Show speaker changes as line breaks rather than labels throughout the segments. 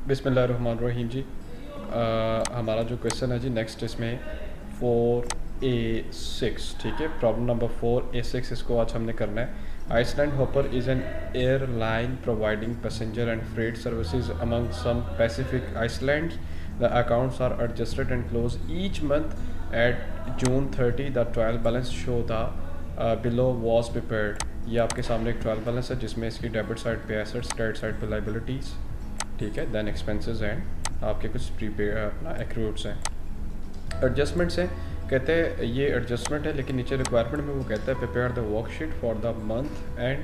बिस्मिल्लाहिर्रहमानिर्रहीम जी। हमारा जो क्वेश्चन है जी नेक्स्ट इसमें 4A6, ठीक है। प्रॉब्लम नंबर 4A6 इसको आज हमने करना है। Iceland Hopper is an airline providing passenger and freight services among some Pacific islands. The accounts are adjusted and close each month at June 30। The trial balance show the below was prepared. ये आपके सामने एक trial balance है जिसमें इसकी debit side पे assets, credit side पे liabilities, ठीक है। देन एक्सपेंसेस एंड आपके कुछ प्रीपेड अपना एक्रूड्स हैं। एडजस्टमेंट्स हैं, कहते हैं ये एडजस्टमेंट है, लेकिन नीचे रिक्वायरमेंट में वो कहता है prepare the worksheet for the month and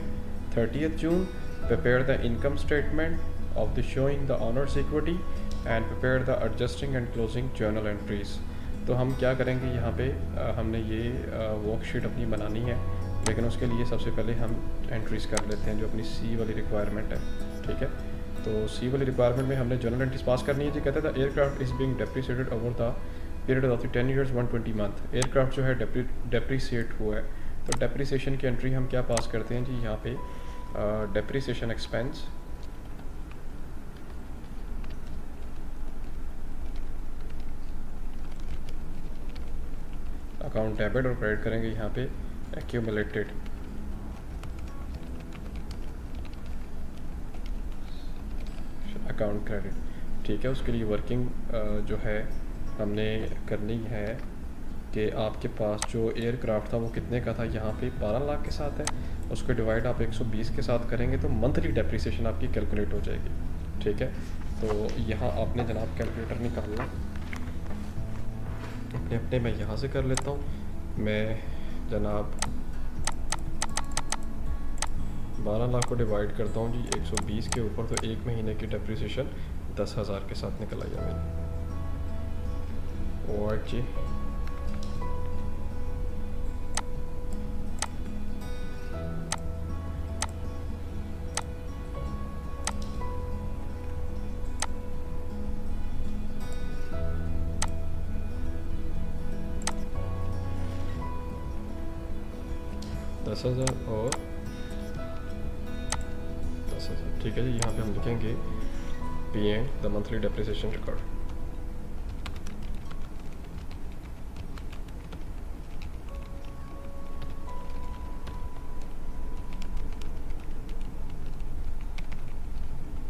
30th June, prepare the income statement of the showing the honours equity and prepare the adjusting and closing journal entries. तो हम क्या करेंगे यहाँ पे हमने ये वर्कशीट अपनी बनानी है, लेकिन उसके लिए सबसे पहले हम एंट्रीज कर लेते हैं जो अपनी सी वाली रिक्वायरमेंट है, ठीक है। तो सी वाली रिक्वायरमेंट में हमने जर्नल एंट्रीज पास करनी है जी। कहते हैं aircraft is being depreciated over the period of 10 years 120 month. Aircraft जो है डेप्रिसिएट हुआ है, तो डेप्रिसिएशन की एंट्री हम क्या पास करते हैं जी यहाँ पे, डेप्रिसिएशन एक्सपेंस अकाउंट डेबिट और क्रेडिट करेंगे यहाँ पे एक्यूमुलेटेड, अकाउंट क्रेडिट, ठीक है। उसके लिए वर्किंग जो है हमने करनी है कि आपके पास जो एयरक्राफ्ट था वो कितने का था, यहाँ पे 12 लाख के साथ है, उसको डिवाइड आप 120 के साथ करेंगे तो मंथली डेप्रिसिएशन आपकी कैलकुलेट हो जाएगी, ठीक है। तो यहाँ आपने जनाब कैलकुलेटर निकालना अपने अपने, मैं यहाँ से कर लेता हूँ। मैं जनाब 12 लाख को डिवाइड करता हूँ जी 120 के ऊपर, तो एक महीने की डेप्रिसिएशन 10,000 के साथ निकल आया मेरी। और जी 10,000 और 10,000, ठीक है जी। यहाँ पे हम लिखेंगे P and the monthly depreciation record,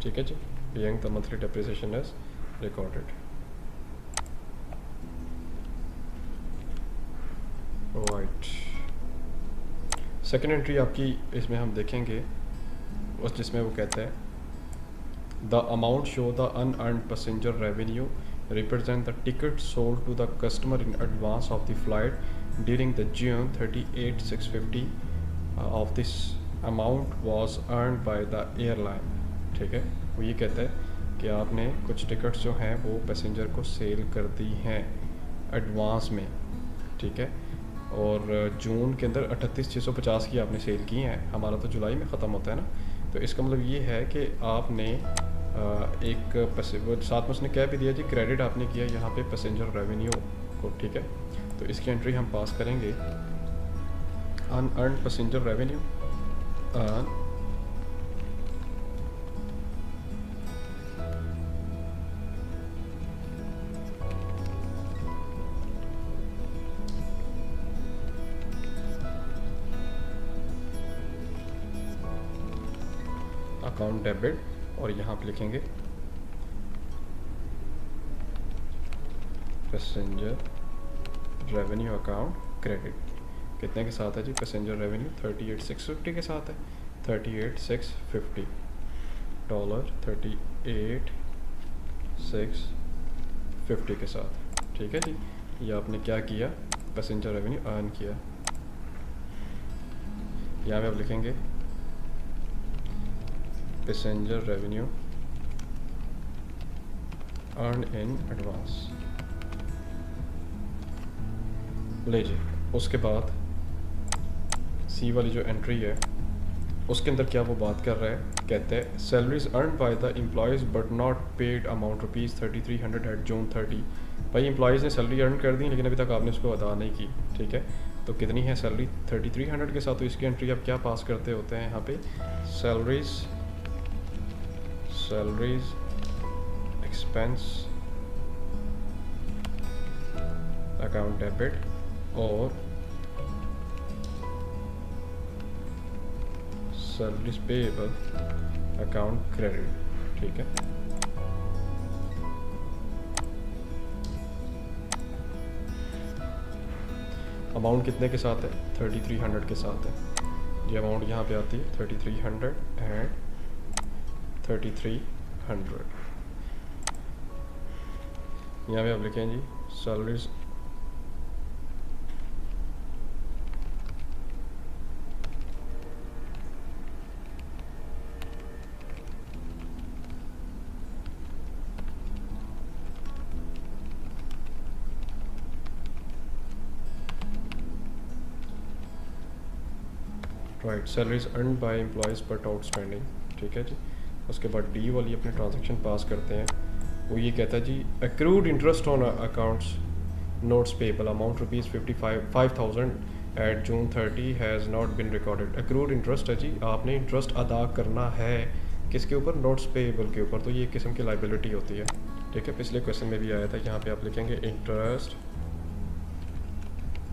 ठीक है जी। P and the monthly depreciation is recorded. Right, second entry आपकी इसमें हम देखेंगे उस जिसमें वो कहता है the amount show the unearned passenger revenue represent the ticket sold to the customer in advance of the flight during the June 38,650 of this amount was earned by the airline, ठीक है। वो ये कहता है कि आपने कुछ टिकट्स जो हैं वो पैसेंजर को सेल कर दी हैं एडवांस में, ठीक है। और जून के अंदर 38,650 की आपने सेल की हैं, हमारा तो जुलाई में ख़त्म होता है ना। तो इसका मतलब ये है कि आपने एक साथ में उसने क्या भी दिया जी, क्रेडिट आपने किया यहाँ पे पैसेंजर रेवेन्यू को, ठीक है। तो इसकी एंट्री हम पास करेंगे unearned passenger revenue, account debit, और यहाँ पे लिखेंगे पैसेंजर रेवेन्यू अकाउंट क्रेडिट। कितने के साथ है जी पैसेंजर रेवेन्यू? 38,650 के साथ है, 38,650 डॉलर, 38,650 के साथ, ठीक है जी। ये आपने क्या किया, पैसेंजर रेवेन्यू अर्न किया। यहाँ पे आप लिखेंगे passenger revenue earn in advance. ले जी, उसके बाद सी वाली जो एंट्री है उसके अंदर क्या वो बात कर रहा है, कहते हैं salaries earn by the employees but not paid amount ₹3300 at June 30। भाई एम्प्लॉयज़ ने सैलरी अर्न कर दी लेकिन अभी तक आपने उसको अदा नहीं की, ठीक है। तो कितनी है सैलरी? 3300 के साथ। तो इसकी एंट्री आप क्या पास करते होते हैं यहाँ पे, सैलरीज एक्सपेंस अकाउंट डेबिट और सर्विस पेएबल अकाउंट क्रेडिट। ठीक है, अमाउंट कितने के साथ है? 3300 के साथ है। ये अमाउंट यहाँ पे आती है 3300 एंड 3300। यहाँ पे आप लिखें जी salaries right, salaries earn by employees but outstanding. ठीक है जी, उसके बाद डी वाली अपने ट्रांजैक्शन पास करते हैं। वो ये कहता है जी accrued interest on accounts notes payable amount ₹55,000 at June 30 has not been recorded. Accrued interest है जी, आपने इंटरेस्ट अदा करना है किसके ऊपर? नोट्स पेबल के ऊपर। तो ये एक किस्म की लाइबिलिटी होती है। ठीक है, पिछले क्वेश्चन में भी आया था। यहाँ पे आप लिखेंगे interest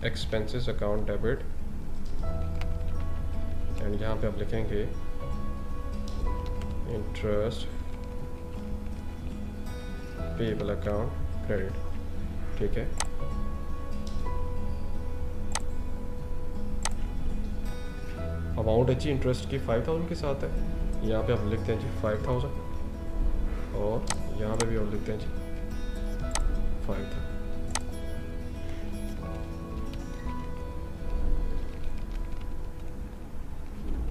expenses account debit and यहाँ पे आप लिखेंगे इंटरेस्ट पेएबल अकाउंट क्रेडिट। ठीक है, अमाउंट है जी इंटरेस्ट की 5000 के साथ है। यहाँ पे आप लिखते हैं जी 5000 और यहाँ पे भी आप लिखते हैं जी 5000।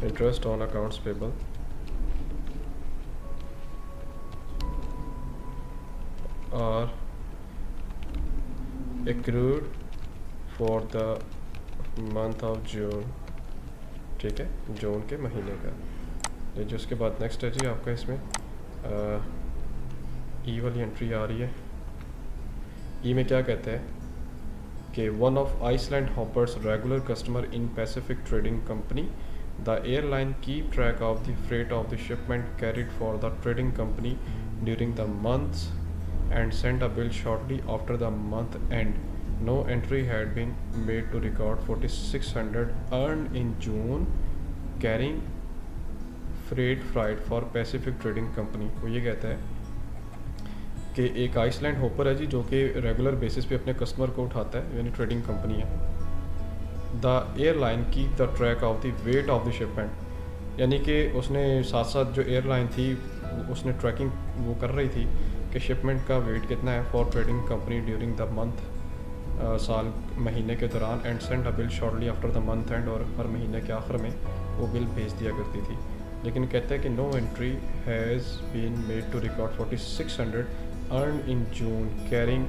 Interest on accounts payable are accrued for the month of June. ठीक है, जून के महीने का। ये जो उसके बाद नेक्स्ट है जी आपका इसमें ई वाली एंट्री आ रही है। ई में क्या कहते हैं कि one of Iceland Hopper's regular customer in Pacific trading company the airline keep track of the freight of the shipment carried for the trading company during the months and sent a bill shortly after the month end. No entry had been made to record 4600 earned in June carrying freight for Pacific Trading Company। वो ये कहता है कि एक Iceland hopper है जी जो कि रेगुलर बेसिस पे अपने कस्टमर को उठाता है, यानी ट्रेडिंग कंपनी है। The airline keep the track of the weight of the shipment, यानी कि उसने साथ साथ जो एयरलाइन थी उसने ट्रैकिंग वो कर रही थी कि शिपमेंट का वेट कितना है for trading company during the month, साल महीने के दौरान, and send a bill shortly after the month and, और हर महीने के आखिर में वो बिल भेज दिया करती थी। लेकिन कहते हैं कि no entry has been made to record 4600 earn in June carrying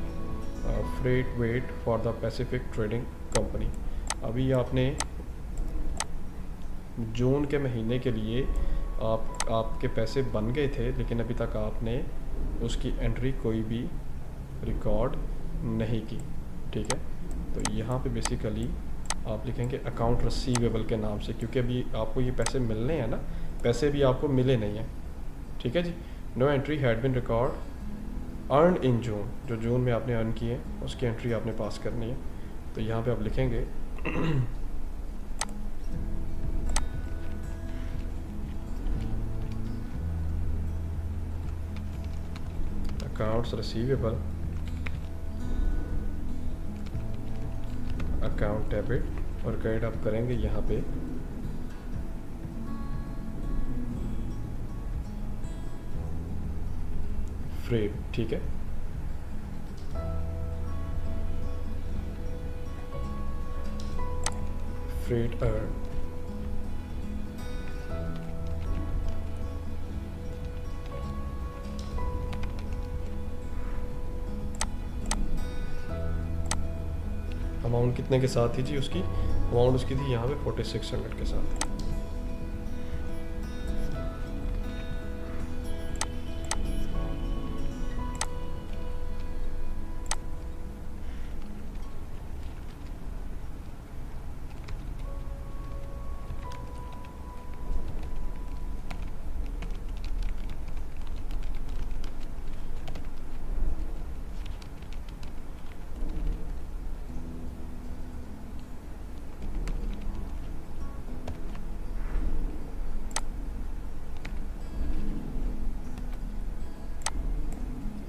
freight weight for the Pacific trading company. अभी आपने जून के महीने के लिए आपके पैसे बन गए थे, लेकिन अभी तक आपने उसकी एंट्री कोई भी रिकॉर्ड नहीं की। ठीक है, तो यहाँ पे बेसिकली आप लिखेंगे अकाउंट रिसीवेबल के नाम से, क्योंकि अभी आपको ये पैसे मिलने हैं ना, पैसे भी आपको मिले नहीं हैं। ठीक है जी, no entry had been record earn in June, जो जून में आपने अर्न किए उसकी एंट्री आपने पास करनी है। तो यहाँ पे आप लिखेंगे अकाउंट्स रिसीवेबल अकाउंट डेबिट और क्रेडिट आप करेंगे यहाँ पे फ्रेट। ठीक है, फ्रेट अर्न अमाउंट कितने के साथ थी जी? उसकी अमाउंट उसकी थी यहाँ पे 4600 के साथ।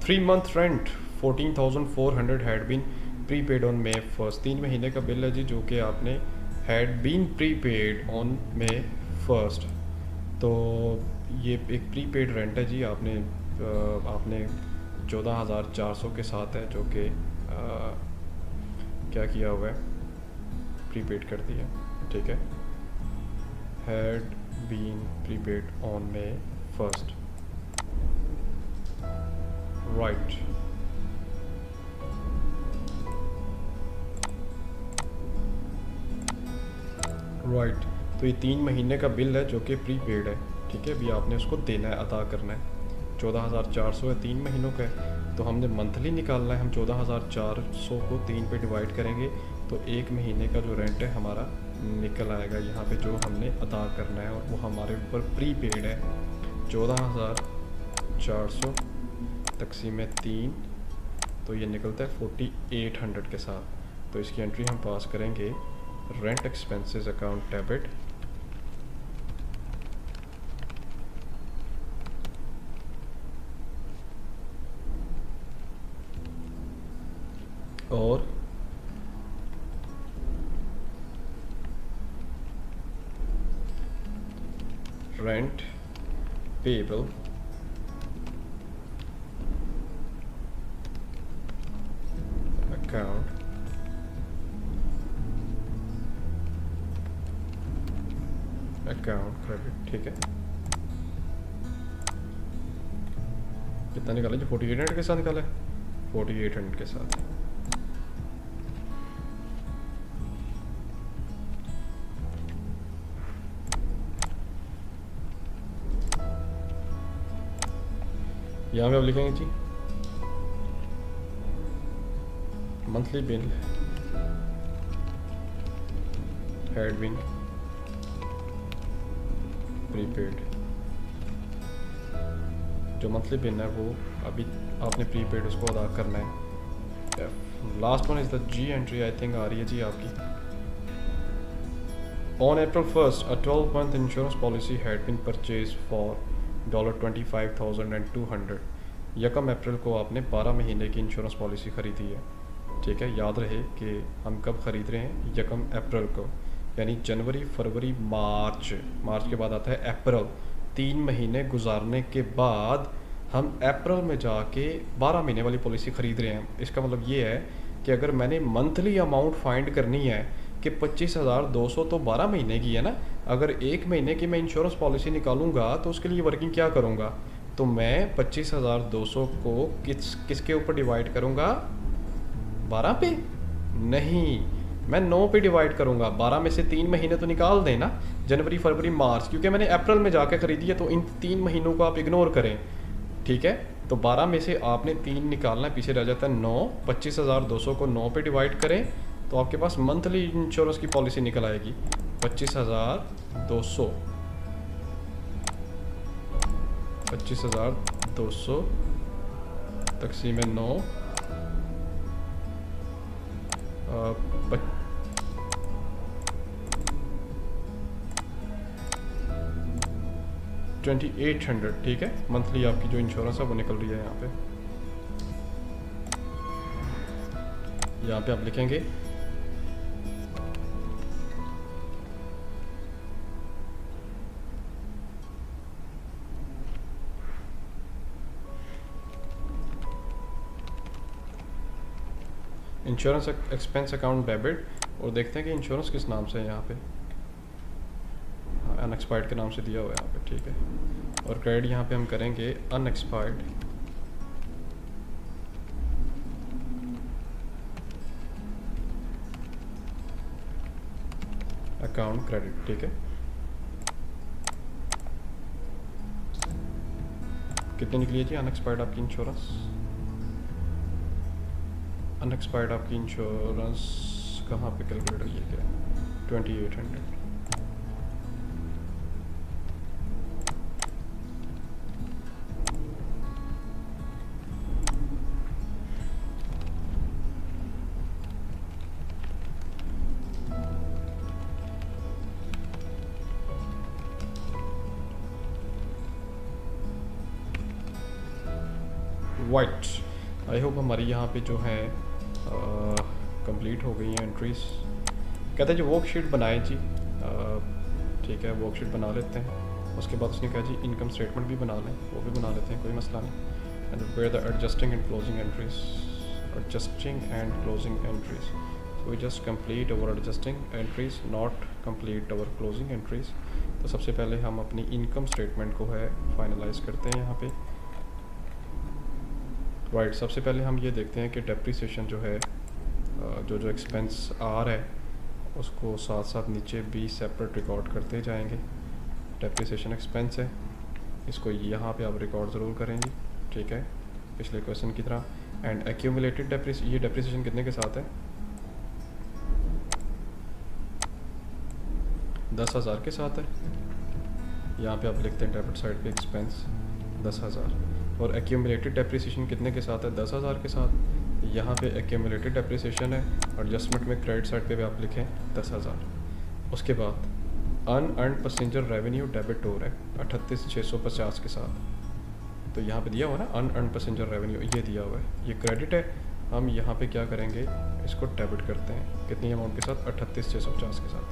3 month rent 14,400 had been prepaid on May first. 3 महीने का बिल है जी जो कि आपने had been prepaid on May first. तो ये एक प्रीपेड रेंट है जी, आपने 14,400 के साथ है जो कि क्या किया हुआ है, प्रीपेड कर दिया, ठीक है। Had been prepaid on May first, right. Right, तो ये 3 महीने का बिल है जो कि प्रीपेड है, ठीक है। अभी आपने उसको देना है, अदा करना है। 14,400 है, 3 महीनों का है, तो हमने मंथली निकालना है। हम 14,400 को 3 पे डिवाइड करेंगे तो 1 महीने का जो रेंट है हमारा निकल आएगा यहाँ पे, जो हमने अदा करना है, और वो हमारे ऊपर प्रीपेड है। 14,400 तक़सीम 3, तो ये निकलता है 4,800 के साथ। तो इसकी एंट्री हम पास करेंगे रेंट एक्सपेंसेस अकाउंट डेबिट, और रेंट पेबल अकाउंट क्रेडिट, ठीक है। कितना निकाला जी? 4,800 के साथ निकाला है, 4,800 के साथ। यहाँ पे अब लिखेंगे जी monthly bill had been prepaid. जो मंथली बिल है वो अभी आपने प्रीपेड उसको अदा करना है। Last one is the G entry, I think आ रही है जी आपकी। On April 1st, a 12-month insurance policy had been purchased for $25,200। यकम अप्रैल को आपने 12 महीने की इंश्योरेंस पॉलिसी ख़रीदी है, ठीक है। याद रहे कि हम कब ख़रीद रहे हैं, यकम अप्रैल को, यानी जनवरी, फरवरी, मार्च के बाद आता है अप्रैल। 3 महीने गुजारने के बाद हम अप्रैल में जाके 12 महीने वाली पॉलिसी ख़रीद रहे हैं। इसका मतलब ये है कि अगर मैंने मंथली अमाउंट फाइंड करनी है कि 25,200 तो 12 महीने की है ना, अगर 1 महीने की मैं इंश्योरेंस पॉलिसी निकालूंगा तो उसके लिए वर्किंग क्या करूंगा, तो मैं 25,200 को किसके ऊपर डिवाइड करूंगा? 12 पे नहीं, मैं 9 पे डिवाइड करूंगा। 12 में से 3 महीने तो निकाल दें ना, जनवरी, फरवरी, मार्च, क्योंकि मैंने अप्रैल में जाकर ख़रीदी है, तो इन 3 महीनों को आप इग्नोर करें, ठीक है। तो 12 में से आपने 3 निकालना है, पीछे रह जाता है 9। 25,200 को 9 पे डिवाइड करें तो आपके पास मंथली इंश्योरेंस की पॉलिसी निकल आएगी 25,200। 25,200 तक़सीम 9 2,800, ठीक है। मंथली आपकी जो इंश्योरेंस है वो निकल रही है यहाँ पे आप लिखेंगे इंश्योरेंस एक्सपेंस अकाउंट डेबिट, और देखते हैं कि इंश्योरेंस किस नाम से है यहाँ पे। अनएक्सपायर्ड के नाम से दिया हुआ है यहाँ पे, ठीक है। और क्रेडिट यहाँ पे हम करेंगे अनएक्सपायर्ड अकाउंट क्रेडिट, ठीक है। कितनी निकली है जी अनएक्सपायर्ड आपकी इंश्योरेंस? अनएक्सपायर्ड आपकी इंश्योरेंस कहाँ पे कैलकुलेट हुई है क्या? 2,800। वाइट। आई होप हमारी यहाँ पे जो है कंप्लीट हो गई हैं एंट्रीज। कहते हैं जी वर्कशीट बनाए जी, ठीक है वर्कशीट बना लेते हैं। उसके बाद उसने कहा जी इनकम स्टेटमेंट भी बना लें, वो भी बना लेते हैं, कोई मसला नहीं। And where the adjusting and closing entries, adjusting and closing entries, so we just complete our adjusting entries, not complete our closing entries. तो सबसे पहले हम अपनी इनकम स्टेटमेंट को है फाइनलाइज करते हैं यहाँ पे। राइट, सबसे पहले हम ये देखते हैं कि डेप्रिसिएशन जो है, जो जो एक्सपेंस आ रहा है उसको साथ साथ नीचे भी सेपरेट रिकॉर्ड करते जाएंगे। डेप्रिसिएशन एक्सपेंस है, इसको यहाँ पे आप रिकॉर्ड ज़रूर करेंगे, ठीक है, पिछले क्वेश्चन की तरह। एंड एक्यूमुलेटेड ये डेप्रिसिएशन कितने के साथ है, 10,000 के साथ है। यहाँ पे आप लिखते हैं डेबिट साइड पे एक्सपेंस 10,000। और एक्यूमुलेटेड डेप्रिसिएशन कितने के साथ है, 10,000 के साथ। यहाँ पे एक्यूमुलेटेड डेप्रिसिएशन है, और एडजस्टमेंट में क्रेडिट साइड पे भी आप लिखें 10,000। उसके बाद अनअर्न्ड पैसेंजर रेवेन्यू डेबिट हो रहा है 38,650 के साथ। तो यहाँ पे दिया हुआ है ना अनअर्न्ड पैसेंजर रेवेन्यू, ये दिया हुआ है, ये क्रेडिट है। हम यहाँ पे क्या करेंगे, इसको डेबिट करते हैं कितनी अमाउंट के साथ, 38,650 के साथ।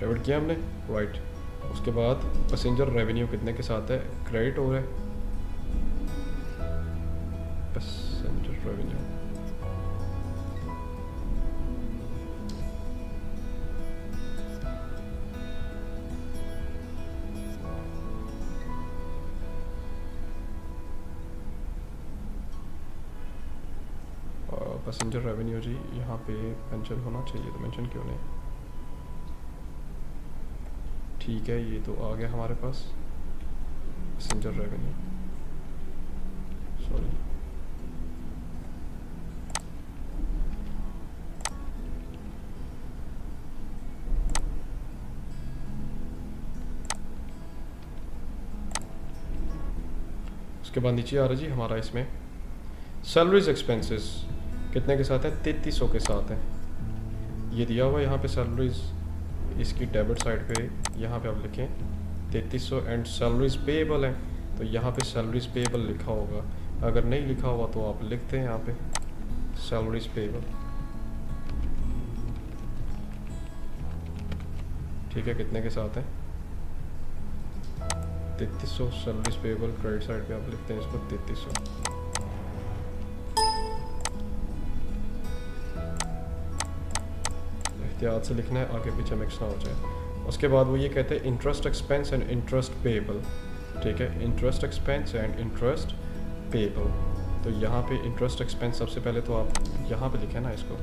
डेबिट किया हमने, राइट। उसके बाद पैसेंजर रेवेन्यू कितने के साथ है, क्रेडिट हो रहा है, पैसेंजर रेवेन्यू पैसेंजर रेवेन्यू जी यहाँ पे मेंशन होना चाहिए, तो मेंशन क्यों नहीं, ठीक है, ये तो आ गया हमारे पास पैसेंजर रेवेन्यू, सॉरी। उसके बाद नीचे आ रहा जी हमारा इसमें सैलरीज एक्सपेंसेस कितने के साथ है, 3300 के साथ है। ये दिया हुआ यहाँ पे सैलरीज, इसकी डेबिट साइड पे यहाँ पे आप लिखें 3300 एंड सैलरीज पेएबल है, तो यहाँ पे सैलरीज पेएबल लिखा होगा। अगर नहीं लिखा हुआ तो आप लिखते हैं यहाँ पे सैलरीज पेएबल, ठीक है, कितने के साथ है, 3300 सैलरीज पेएबल। क्रेडिट साइड पे आप लिखते हैं इसको 3300। एहतियात से लिखना है, आगे पीछे मिक्स ना हो जाए। उसके बाद वो ये कहते हैं interest expense and interest payable, ठीक है, interest expense and interest payable. तो यहाँ पे इंटरेस्ट एक्सपेंस सबसे पहले तो आप यहाँ पे लिखें ना इसको,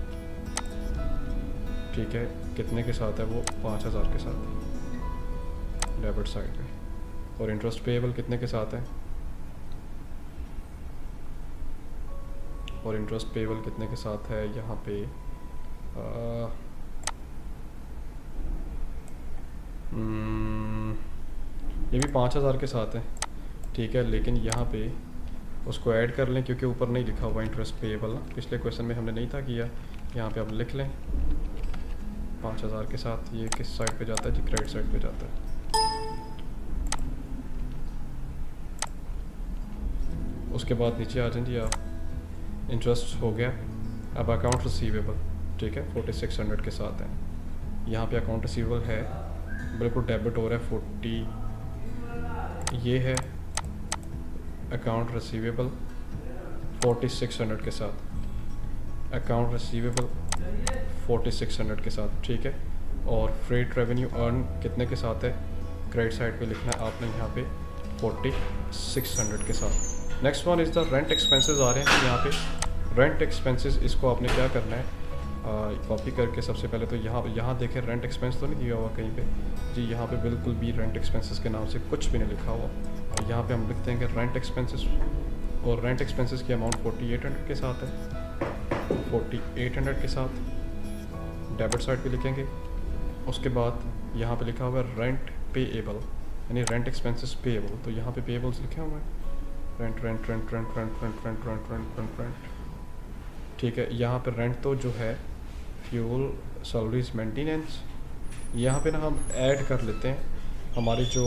ठीक है, कितने के साथ है वो, 5,000 के साथ डेबिट साइड पे। और इंटरेस्ट पेएबल कितने के साथ है, और इंटरेस्ट पेएबल कितने के साथ है यहाँ पे, ये भी 5,000 के साथ है, ठीक है, लेकिन यहाँ पे उसको ऐड कर लें क्योंकि ऊपर नहीं लिखा हुआ इंटरेस्ट पेएबल ना, पिछले क्वेश्चन में हमने नहीं था किया। यहाँ पे आप लिख लें 5,000 के साथ। ये किस साइड पे जाता है जी, क्रेडिट साइड पे जाता है। उसके बाद नीचे आ जाएं जी आप, इंटरेस्ट हो गया। अब अकाउंट रिसीवेबल, ठीक है, 4600 के साथ है। यहाँ पे अकाउंट रिसीवेबल है, बिल्कुल डेबिट हो रहा है 40, ये है अकाउंट रिसीवेबल 4600 के साथ, अकाउंट रिसीवेबल 4600 के साथ, ठीक है। और फ्रेट रेवेन्यू अर्न कितने के साथ है, क्रेडिट साइड पे लिखना है आपने यहाँ पे 4600 के साथ। Next one is the rent expenses आ रहे हैं यहाँ पे। रेंट एक्सपेंसेस, इसको आपने क्या करना है, कॉपी करके सबसे पहले तो यहाँ देखें रेंट एक्सपेंस तो नहीं दिया हुआ कहीं पे जी, यहाँ पे बिल्कुल भी रेंट एक्सपेंसेस के नाम से कुछ भी नहीं लिखा हुआ। तो यहाँ पे हम लिखते हैं कि रेंट एक्सपेंसेस, और रेंट एक्सपेंसेस की अमाउंट 4800 के साथ है, 4800 के साथ डेबिट साइड पे लिखेंगे। उसके बाद यहाँ पे लिखा हुआ है रेंट पेएबल, यानी रेंट एक्सपेंसेस पेएबल, तो यहाँ पे पेएबल्स लिखे हुए हैं, rent rent rent rent rent rent rent rent rent rent rent, ठीक है। यहाँ पे रेंट तो जो है फ्यूल, सैलरीज, मेंटेनेंस, यहाँ पे ना हम ऐड कर लेते हैं हमारी जो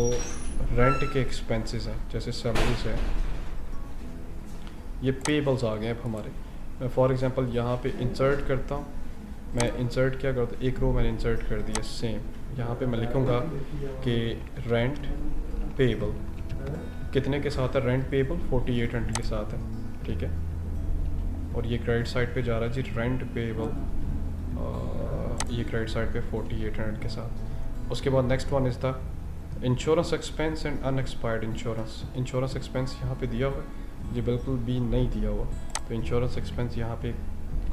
रेंट के एक्सपेंसेस हैं जैसे सैलरीज है, ये पेबल्स आ गए अब हमारे। मैं फॉर एग्जांपल यहाँ पे इंसर्ट करता हूँ, मैं इंसर्ट क्या करता हूँ, एक रो मैंने इंसर्ट कर दिया सेम। यहाँ पे मैं लिखूँगा कि रेंट पेबल कितने के साथ है, रेंट पेबल 4800 के साथ है, ठीक है। और ये क्रेडिट साइड पे जा रहा है जी रेंट पेबल, ये क्रेडिट साइड पे 4800 के साथ। उसके बाद next one is the insurance expense and unexpired insurance. Insurance expense यहाँ पे दिया हुआ है, ये बिल्कुल भी नहीं दिया हुआ, तो इंश्योरेंस एक्सपेंस यहाँ पे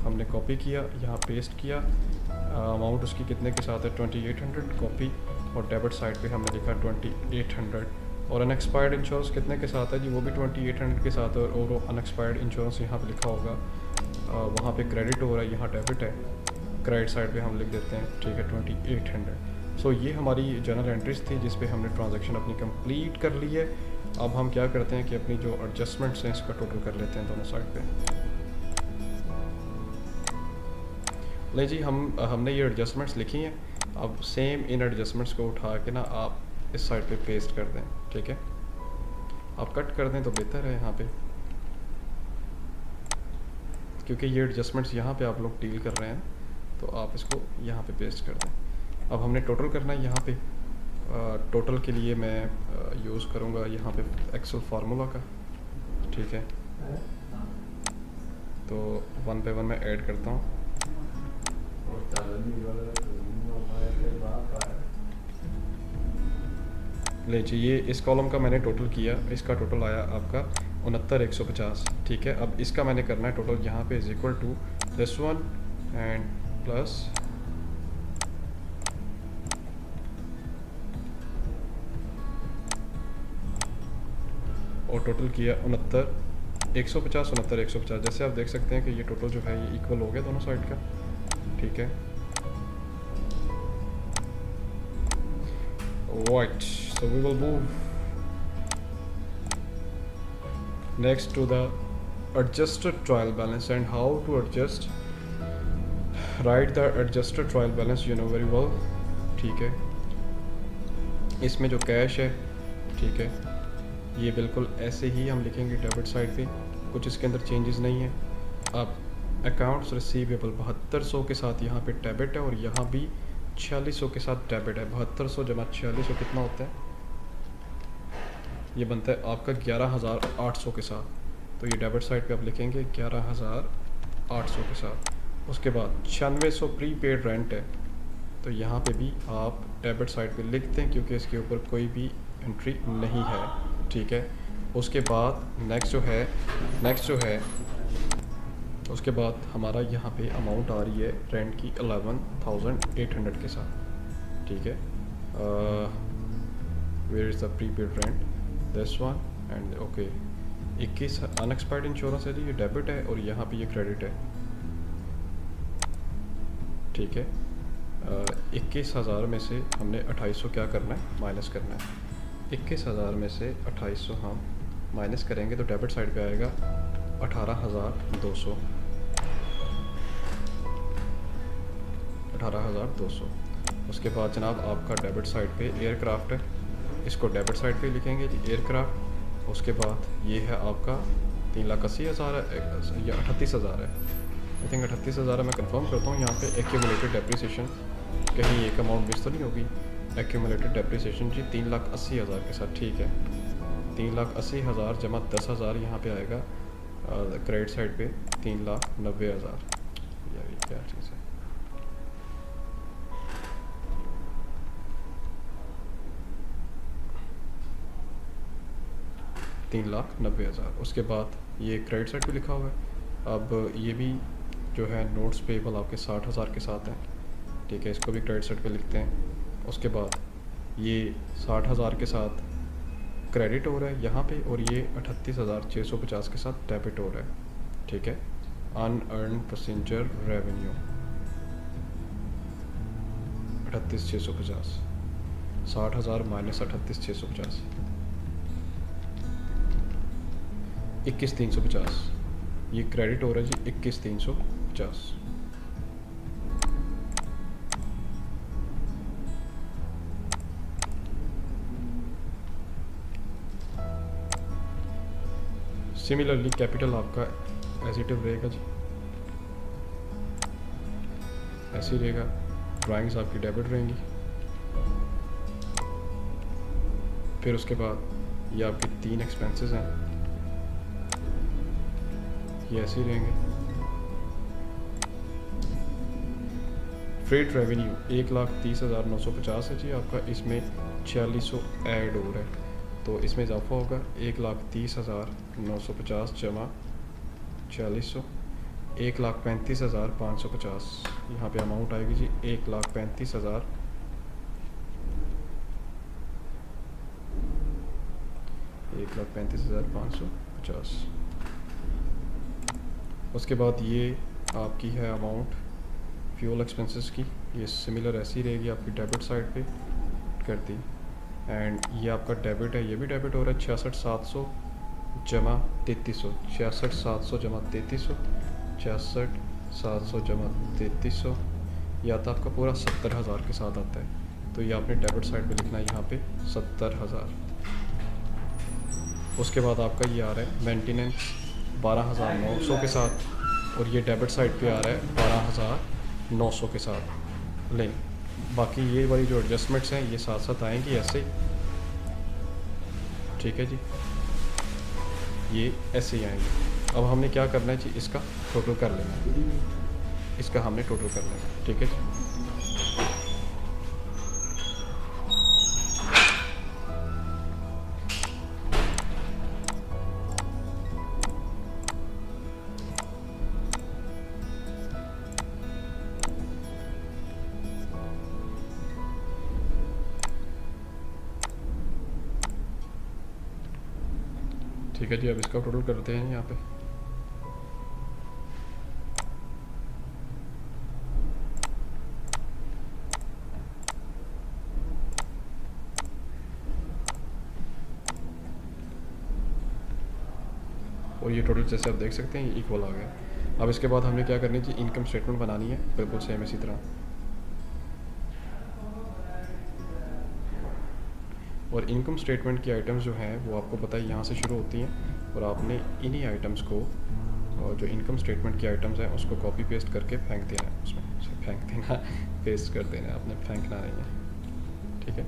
हमने कॉपी किया, यहाँ पेस्ट किया। अमाउंट उसकी कितने के साथ है 2800 कॉपी, और डेबिट साइड पे हमने लिखा 2800। और अनएक्सपायर्ड इंश्योरेंस कितने के साथ है जी, वो भी 2800 के साथ है। और वो अनएक्सपायर्ड इंश्योरेंस यहाँ पे लिखा होगा, वहाँ पे क्रेडिट हो रहा है, यहाँ डेबिट है, क्रेडिट साइड पे हम लिख देते हैं, ठीक है 2800। सो ये हमारी जर्नल एंट्रीज थी जिस पे हमने ट्रांजैक्शन अपनी कंप्लीट कर ली है। अब हम क्या करते हैं कि अपनी जो एडजस्टमेंट्स हैं इसका टोटल कर लेते हैं दोनों साइड पे। ले जी हमने ये एडजस्टमेंट्स लिखी हैं, अब सेम इन एडजस्टमेंट्स को उठा के ना आप इस साइड पे पेस्ट कर दें, ठीक है। आप कट कर दें तो बेहतर है यहाँ पे, क्योंकि ये एडजस्टमेंट्स यहाँ पे आप लोग डील कर रहे हैं, तो आप इसको यहाँ पे पेस्ट कर दें। अब हमने टोटल करना है यहाँ पे। टोटल के लिए मैं यूज़ करूँगा यहाँ पे एक्सेल फार्मूला का, ठीक है। तो वन पे वन मैं ऐड करता हूँ। ले जी ये इस कॉलम का मैंने टोटल किया, इसका टोटल आया आपका 69,150, ठीक है। अब इसका मैंने करना है टोटल यहाँ पे is equal to this one and plus और टोटल किया 69,150 69,150। जैसे आप देख सकते हैं कि ये टोटल जो है ये इक्वल हो गया दोनों साइड का, ठीक है। Right, so we will move next to the adjusted trial balance and how to adjust. Write the adjusted trial balance, you know very well, ठीक है। इसमें जो कैश है, ठीक है, ये बिल्कुल ऐसे ही हम लिखेंगे डेबिट साइड पे, कुछ इसके अंदर चेंजेस नहीं है। अब अकाउंट्स रिसीवेबल 7200 के साथ यहाँ पे डेबिट है और यहाँ भी 4600 के साथ डेबिट है। 7200 जमा 4600 कितना होता है, ये बनता है आपका 11,800 के साथ। तो ये डेबिट साइड पे आप लिखेंगे 11,800 के साथ। उसके बाद 9600 प्रीपेड रेंट है, तो यहाँ पे भी आप डेबिट साइड पे लिखते हैं क्योंकि इसके ऊपर कोई भी एंट्री नहीं है, ठीक है। उसके बाद नेक्स्ट जो है उसके बाद हमारा यहाँ पे अमाउंट आ रही है रेंट की 11,800 के साथ, ठीक है। Where is the prepaid rent, this one and okay. 21 unexpired insurance है जी, ये डेबिट है और यहाँ पे ये क्रेडिट है, ठीक है। 21,000 में से हमने 2800 क्या करना है, माइनस करना है। 21,000 में से 2800 हम माइनस करेंगे तो डेबिट साइड पे आएगा 18,200। 18,200। उसके बाद जनाब आपका डेबिट साइड पे एयरक्राफ्ट है, इसको डेबिट साइड पे लिखेंगे जी एयरक्राफ्ट। उसके बाद ये है आपका 3,80,000 है या 38,000 है, आई थिंक 38,000 है, मैं कंफर्म करता हूँ। यहाँ पे एक्यूमुलेटेड डेप्रिसिएशन कहीं एक अमाउंट मिस तो नहीं होगी। एक्यूमुलेटेड डेप्रिसिएशन जी 3,80,000 के साथ, ठीक है। 3,80,000 जमा 10,000 यहाँ पे आएगा क्रेडिट साइड पे 3,90,000। यार ये क्या चीज़ है, $3,90,000। उसके बाद ये क्रेडिट साइड पे लिखा हुआ है। अब ये भी जो है नोट्स पेबल आपके 60,000 के साथ है, ठीक है, इसको भी क्रेडिट साइड पे लिखते हैं। उसके बाद ये 60,000 के साथ क्रेडिट हो रहा है यहाँ पे और ये 38,650 के साथ डेबिट हो रहा है, ठीक है। Unearned passenger revenue 38,650, 60,000 minus 38,650, 21,350। ये क्रेडिट हो रहा है जी 21,350। सिमिलरली कैपिटल आपका एजिटिव रहेगा जी, ऐसे ही रहेगा। ड्राइंग्स आपकी डेबिट रहेंगी। फिर उसके बाद ये आपके 3 एक्सपेंसेस हैं, ये ऐसे ही रहेंगे। फ्रेट रेवेन्यू 1,30,950 है जी आपका, इसमें 4600 ऐड हो रहा है, तो इसमें इजाफा होगा 1,30,950 जमा 4600, 1,35,550 यहाँ पे अमाउंट आएगी जी 1,35,000 1,35,550। उसके बाद ये आपकी है अमाउंट फ्यूल एक्सपेंसेस की, ये सिमिलर ऐसी रहेगी आपकी डेबिट साइड पे कर दी। एंड ये आपका डेबिट है, ये भी डेबिट हो रहा है 66,700 जमा 3300, 66,700 जमा 3300, 66,700 जमा 3300, या तो आपका पूरा 70,000 के साथ आता है, तो ये आपने डेबिट साइड पे लिखना है यहाँ पे 70,000। उसके बाद आपका ये आ रहा है मेंटेनेंस 12,900 के साथ, और ये डेबिट साइड पे आ रहा है 12,900 के साथ। लें बाकी ये वाली जो एडजस्टमेंट्स हैं ये साथ साथ आएंगी ऐसे ही, ठीक है जी, ये ऐसे ही आएंगे। अब हमने क्या करना है जी, इसका टोटल कर लेना है, इसका हमने टोटल करना है, ठीक है जी। ठीक है जी, अब इसका टोटल करते हैं यहाँ पे। और ये टोटल जैसे आप देख सकते हैं ये इक्वल आ गया। अब इसके बाद हमने क्या करनी है जी, इनकम स्टेटमेंट बनानी है बिल्कुल सेम इसी तरह। और इनकम स्टेटमेंट की आइटम्स जो हैं वो आपको पता है यहाँ से शुरू होती हैं, और आपने इन्हीं आइटम्स को, और जो इनकम स्टेटमेंट की आइटम्स हैं उसको कॉपी पेस्ट करके फेंक देना है उसमें, फेंक देना पेस्ट कर देना है, आपने फेंकना नहीं है, ठीक है।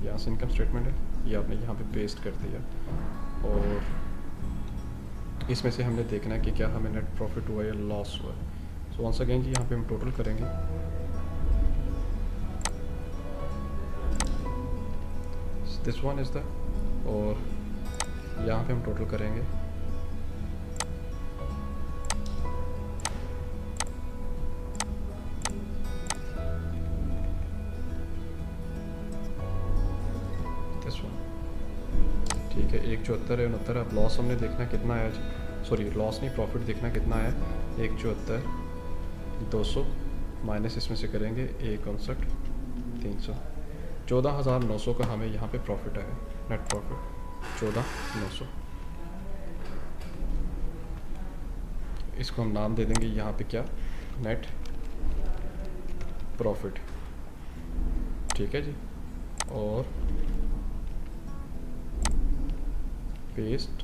यहाँ से इनकम स्टेटमेंट है, ये आपने यहाँ पे पेस्ट कर दिया, और इसमें से हमने देखना है कि क्या हमें नेट प्रॉफिट हुआ या लॉस हुआ। सो वंस अगेन जी यहाँ पे हम टोटल करेंगे, दिस वन इज़ द, और यहाँ पे हम टोटल करेंगे दिस वन, ठीक है। 174 है 69। अब लॉस हमने देखना कितना आया जी, सॉरी लॉस नहीं, प्रॉफिट देखना कितना आया, 174 200 माइनस इसमें से करेंगे 159 300, 14,900 का हमें यहाँ पे प्रॉफिट आया, नेट प्रॉफिट 14,900। इसको हम नाम दे देंगे यहाँ पे क्या, नेट प्रॉफिट, ठीक है जी। और paste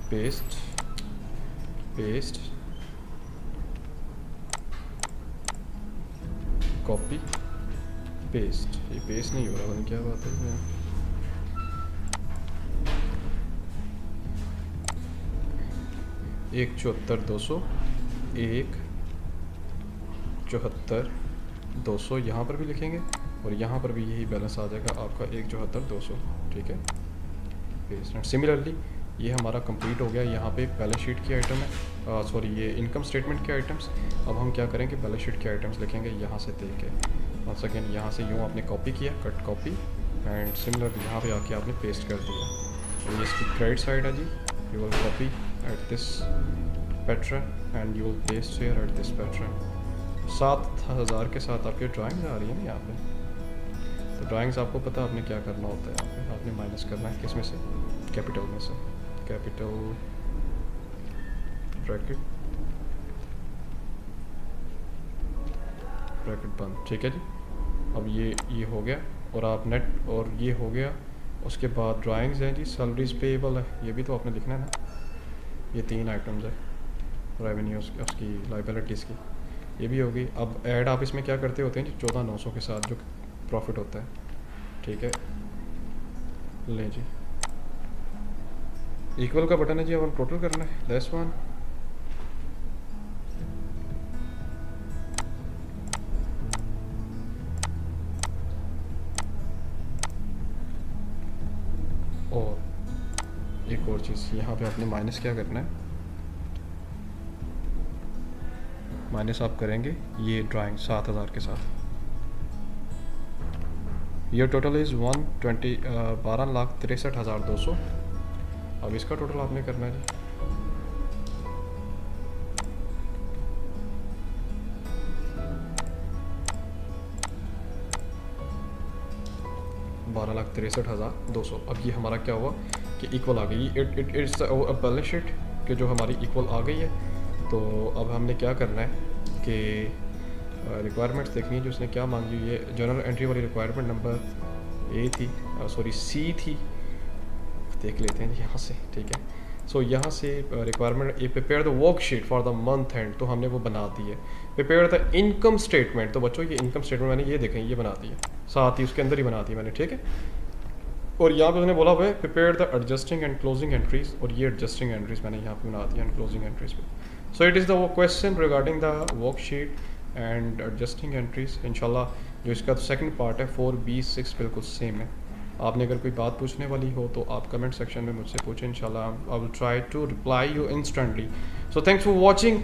paste paste copy paste, ये पेस्ट नहीं हो रहा, क्या बात है। 174 200, 174 200 यहाँ पर भी लिखेंगे, और यहाँ पर भी यही बैलेंस आ जाएगा आपका 174 200, ठीक है। पेस्ट। सिमिलरली ये हमारा कंप्लीट हो गया, यहाँ पे बैलेंस शीट की आइटम है, सॉरी ये इनकम स्टेटमेंट के आइटम्स। अब हम क्या करेंगे, बैलेंस शीट के आइटम्स लिखेंगे यहाँ से देख के, वंस अगेन यहाँ से यूँ आपने कॉपी किया, कट कॉपी, एंड सिमिलरली यहाँ पे आके आपने पेस्ट कर दिया। तो ये इसकी क्रेडिट साइड है जी, you will copy at this pattern and you will paste here at this pattern. 7,000 के साथ आपकी ड्राइंग्स आ रही है ना यहाँ पे, तो ड्राइंग्स आपको पता है आपने क्या करना होता है, यहाँ पे आपने माइनस करना है किस में से, कैपिटल में से, कैपिटल ब्रैकेट बंद, ठीक है जी। अब ये हो गया, और आप नेट, और ये हो गया। उसके बाद ड्राइंग्स हैं जी, सैलरीज पेएबल है, ये भी तो आपने लिखना है ना। ये 3 आइटम्स है रेवेन्यूज उसकी, लाइबिलिटीज़ की, ये भी होगी। अब ऐड आप इसमें क्या करते होते हैं जी, 14,900 के साथ जो प्रॉफिट होता है, ठीक है। लें जी, इक्वल का बटन है जी, अब टोटल करना है, लेस वन। और एक और चीज़, यहाँ पे आपने माइनस क्या करना है, माइनस आप करेंगे ये ड्राइंग 7,000 के साथ। ये टोटल इज़ 12,63,200। अब इसका टोटल आपने करना है जी, $12,63,200। अब ये हमारा क्या हुआ कि इक्वल आ गई, इट इट्स बैलेंस शीट कि जो हमारी इक्वल आ गई है। तो अब हमने क्या करना है कि रिक्वायरमेंट्स देखनी है जो उसने क्या मांगी। ये जनरल एंट्री वाली रिक्वायरमेंट नंबर ए थी, सॉरी सी थी, देख लेते हैं यहाँ से, ठीक है। सो यहाँ से requirement A, prepare the worksheet for the month and, तो हमने वो बना दी है। प्रिपेयर द इनकम स्टेटमेंट, तो बच्चों ये इनकम स्टेटमेंट मैंने ये देखें ये बना दी है, साथ ही उसके अंदर ही बना दी मैंने, ठीक है। और यहाँ पे उसने बोला हुआ है prepare the adjusting and closing entries, और ये एडजस्टिंग एंट्रीज मैंने यहाँ पे बना दी एंड क्लोजिंग एंट्रीज पे। So it is the question regarding the worksheet and adjusting entries. इंशाल्लाह जो इसका सेकंड पार्ट है 4B6 बिल्कुल सेम है। आपने अगर कोई बात पूछने वाली हो तो आप कमेंट सेक्शन में मुझसे पूछें, इंशाल्लाह I will try to reply you instantly. So thanks for watching.